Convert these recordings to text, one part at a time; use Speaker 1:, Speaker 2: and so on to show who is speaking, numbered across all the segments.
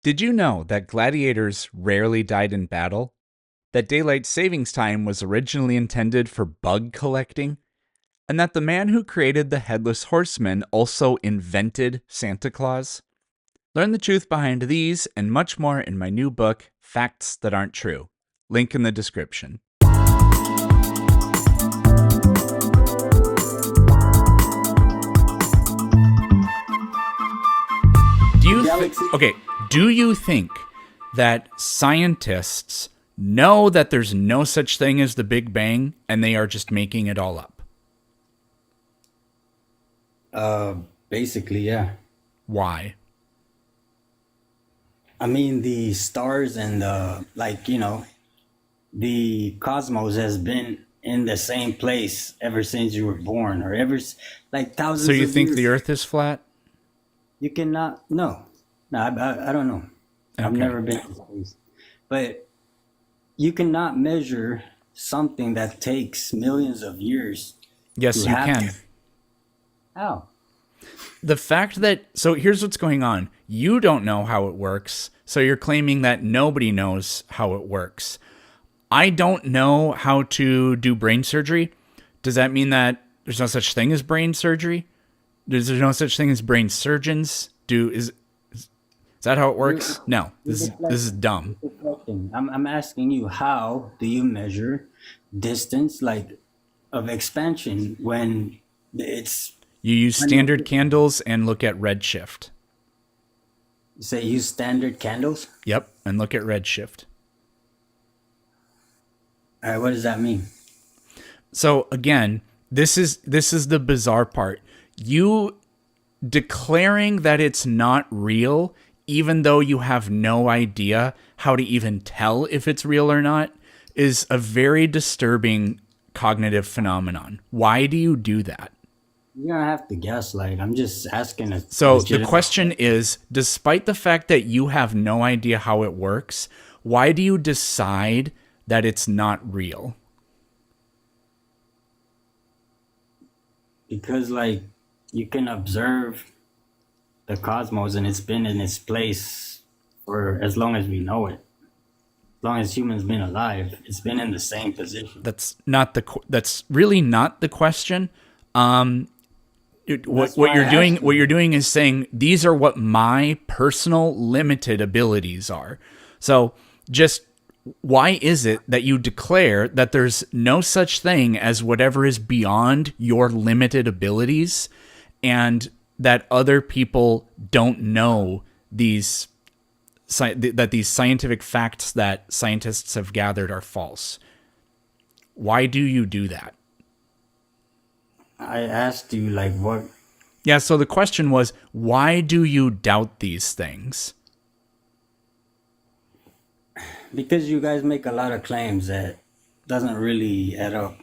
Speaker 1: Did you know that gladiators rarely died in battle? That daylight savings time was originally intended for bug collecting? And that the man who created the Headless Horseman also invented Santa Claus? Learn the truth behind these and much more in my new book, Facts That Aren't True. Link in the description. Do you think that scientists know that there's no such thing as the Big Bang and they are just making it all up?
Speaker 2: Basically, yeah.
Speaker 1: Why?
Speaker 2: I mean, the stars and the cosmos has been in the same place ever since you were born, or thousands.
Speaker 1: So you
Speaker 2: of
Speaker 1: think
Speaker 2: years.
Speaker 1: the Earth is flat?
Speaker 2: You cannot. No, I don't know. I've
Speaker 1: Okay.
Speaker 2: never been to space, but you cannot measure something that takes millions of years.
Speaker 1: Yes,
Speaker 2: to
Speaker 1: you
Speaker 2: happen.
Speaker 1: can.
Speaker 2: How?
Speaker 1: The fact that, so here's what's going on. You don't know how it works, so you're claiming that nobody knows how it works. I don't know how to do brain surgery. Does that mean that there's no such thing as brain surgery? There's no such thing as brain surgeons? Is that how it works? No, this is dumb.
Speaker 2: Deflecting. I'm asking you, how do you measure distance, of expansion when it's
Speaker 1: You use standard candles and look at redshift.
Speaker 2: say use standard candles?
Speaker 1: Yep, and look at redshift.
Speaker 2: All right, what does that mean?
Speaker 1: So again, this is the bizarre part. You declaring that it's not real, even though you have no idea how to even tell if it's real or not, is a very disturbing cognitive phenomenon. Why do you do that?
Speaker 2: You don't have to gaslight. I'm just asking a
Speaker 1: So the
Speaker 2: legitimate-
Speaker 1: question is, despite the fact that you have no idea how it works, why do you decide that it's not real?
Speaker 2: because you can observe the cosmos, and it's been in its place for as long as we know it. As long as humans been alive, it's been in the same position.
Speaker 1: That's really not the question. What
Speaker 2: why
Speaker 1: you're
Speaker 2: I
Speaker 1: doing
Speaker 2: asked you.
Speaker 1: what you're doing is saying these are what my personal limited abilities are. So just why is it that you declare that there's no such thing as whatever is beyond your limited abilities, and that other people don't know that these scientific facts that scientists have gathered are false? Why do you do that?
Speaker 2: I asked you what.
Speaker 1: Yeah, so the question was, why do you doubt these things?
Speaker 2: Because you guys make a lot of claims that doesn't really add up.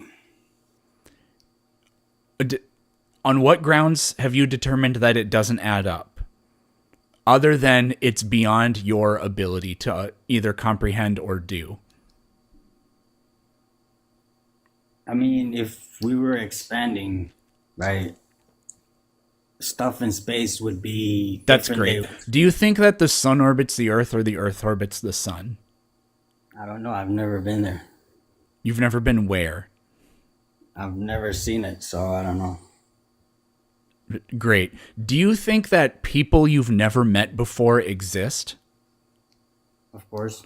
Speaker 1: On what grounds have you determined that it doesn't add up? Other than it's beyond your ability to either comprehend or do.
Speaker 2: I mean, if we were expanding, right, stuff in space would be
Speaker 1: That's
Speaker 2: different.
Speaker 1: great. Do you think that the sun orbits the Earth or the Earth orbits the sun?
Speaker 2: I don't know. I've never been there.
Speaker 1: You've never been where?
Speaker 2: I've never seen it, so I don't know.
Speaker 1: Great. Do you think that people you've never met before exist?
Speaker 2: Of course.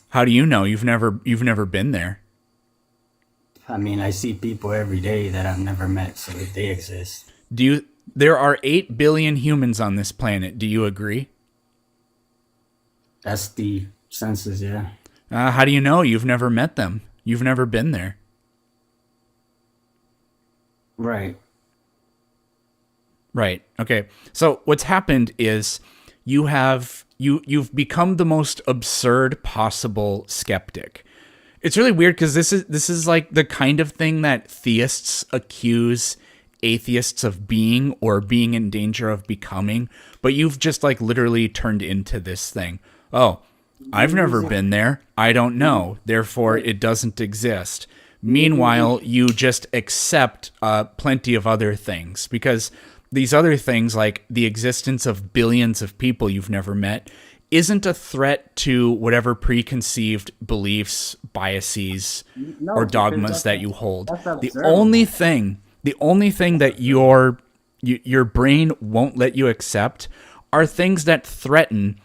Speaker 1: How do you know? You've never been there.
Speaker 2: I mean, I see people every day that I've never met, so they exist.
Speaker 1: There are 8 billion humans on this planet. Do you agree?
Speaker 2: That's the census, yeah.
Speaker 1: How do you know? You've never met them. You've never been there.
Speaker 2: Right.
Speaker 1: Right. Okay. So what's happened is you've become the most absurd possible skeptic. It's really weird because this is like the kind of thing that theists accuse atheists of being or being in danger of becoming, but you've just literally turned into this thing. Oh, I've never been there. I don't know. Therefore, it doesn't exist. Meanwhile, you just accept plenty of other things, because these other things, like the existence of billions of people you've never met, isn't a threat to whatever preconceived beliefs, biases,
Speaker 2: No,
Speaker 1: or
Speaker 2: because
Speaker 1: dogmas that you hold.
Speaker 2: that's
Speaker 1: The
Speaker 2: observable.
Speaker 1: only thing that your brain won't let you accept are things that threaten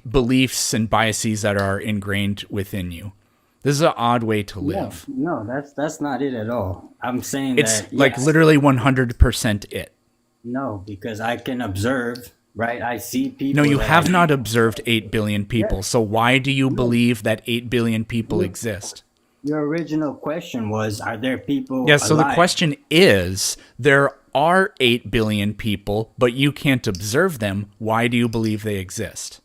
Speaker 1: beliefs and biases that are ingrained within you. This is an odd way to live.
Speaker 2: No, that's not it at all. I'm saying
Speaker 1: It's
Speaker 2: that
Speaker 1: like
Speaker 2: yes.
Speaker 1: literally 100% it.
Speaker 2: No, because I can observe, right? I see people.
Speaker 1: No, you
Speaker 2: that
Speaker 1: have
Speaker 2: I-
Speaker 1: not observed 8 billion people. So why do you believe that 8 billion people exist?
Speaker 2: Your original question was, are there people
Speaker 1: Yeah, so the
Speaker 2: alive?
Speaker 1: question is, there are 8 billion people, but you can't observe them. Why do you believe they exist?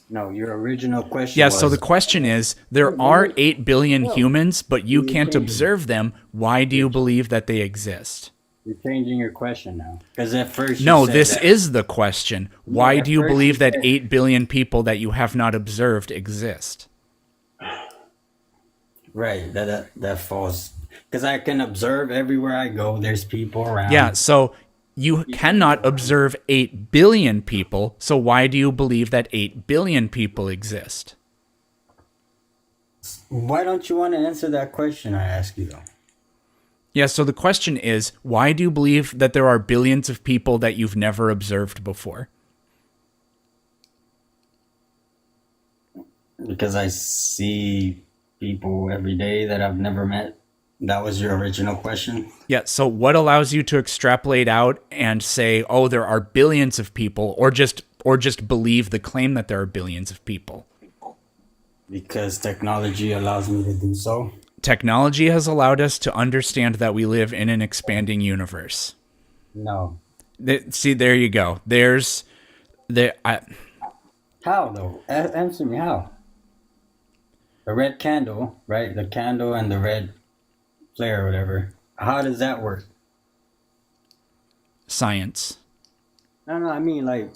Speaker 2: No, your original question
Speaker 1: Yeah,
Speaker 2: was.
Speaker 1: so the question is, there are 8 billion humans, but you can't observe them. Why do you believe that they exist?
Speaker 2: You're changing your question now. Because at first you
Speaker 1: No,
Speaker 2: said
Speaker 1: this
Speaker 2: that-
Speaker 1: is the question. Why
Speaker 2: at
Speaker 1: do you
Speaker 2: first
Speaker 1: believe
Speaker 2: you
Speaker 1: that
Speaker 2: said-
Speaker 1: 8 billion people that you have not observed exist?
Speaker 2: Right, that falls. Because I can observe everywhere I go, there's people around.
Speaker 1: Yeah, so you cannot observe 8 billion people, so why do you believe that 8 billion people exist?
Speaker 2: Why don't you want to answer that question I asked you, though?
Speaker 1: Yeah, so the question is, why do you believe that there are billions of people that you've never observed before?
Speaker 2: Because I see people every day that I've never met. That was your original question?
Speaker 1: Yeah, so what allows you to extrapolate out and say, oh, there are billions of people, or just believe the claim that there are billions of people?
Speaker 2: Because technology allows me to do so.
Speaker 1: Technology has allowed us to understand that we live in an expanding universe.
Speaker 2: No.
Speaker 1: See, there you go.
Speaker 2: How, though? Answer me, how? The red candle, right? The candle and the red flare or whatever. How does that work?
Speaker 1: Science.
Speaker 2: No, I mean, like,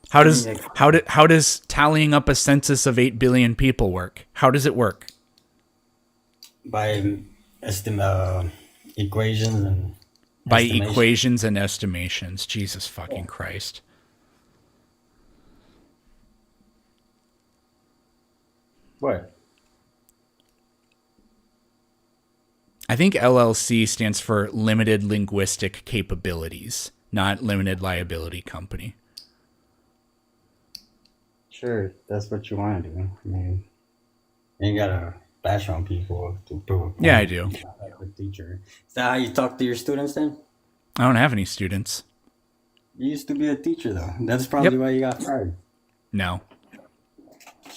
Speaker 1: How does tallying up a census of 8 billion people work? How does it work?
Speaker 2: by equations and
Speaker 1: By
Speaker 2: estimation.
Speaker 1: equations and estimations. Jesus fucking Christ.
Speaker 2: What?
Speaker 1: I think LLC stands for Limited Linguistic Capabilities, not Limited Liability Company.
Speaker 2: Sure, that's what you want to do. I mean, you gotta bash on people to prove a point.
Speaker 1: Yeah, I do.
Speaker 2: Like a teacher. Is that how you talk to your students then?
Speaker 1: I don't have any students.
Speaker 2: You used to be a teacher though. That's probably
Speaker 1: Yep.
Speaker 2: why you got fired.
Speaker 1: No.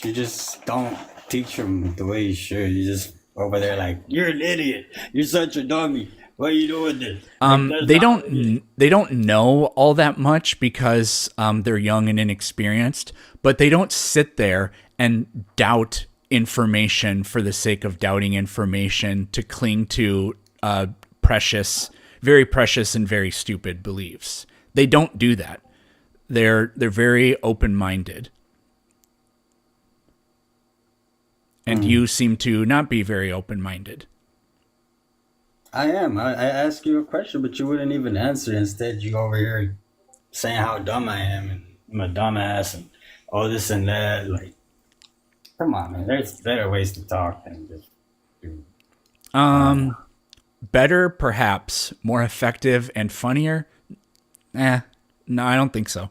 Speaker 2: You just don't teach them the way you should. You just over there like, you're an idiot. You're such a dummy. Why are you doing this? Like,
Speaker 1: They don't know all that much because they're young and inexperienced, but they don't sit there and doubt information for the sake of doubting information to cling to very precious and very stupid beliefs. They don't do that. They're very open-minded. And you seem to not be very open-minded.
Speaker 2: I am. I asked you a question, but you wouldn't even answer. Instead, you over here saying how dumb I am and I'm a dumbass and all this and that. Like, come on, man. There's better ways to talk than just.
Speaker 1: Better, perhaps. More effective and funnier? No, I don't think so.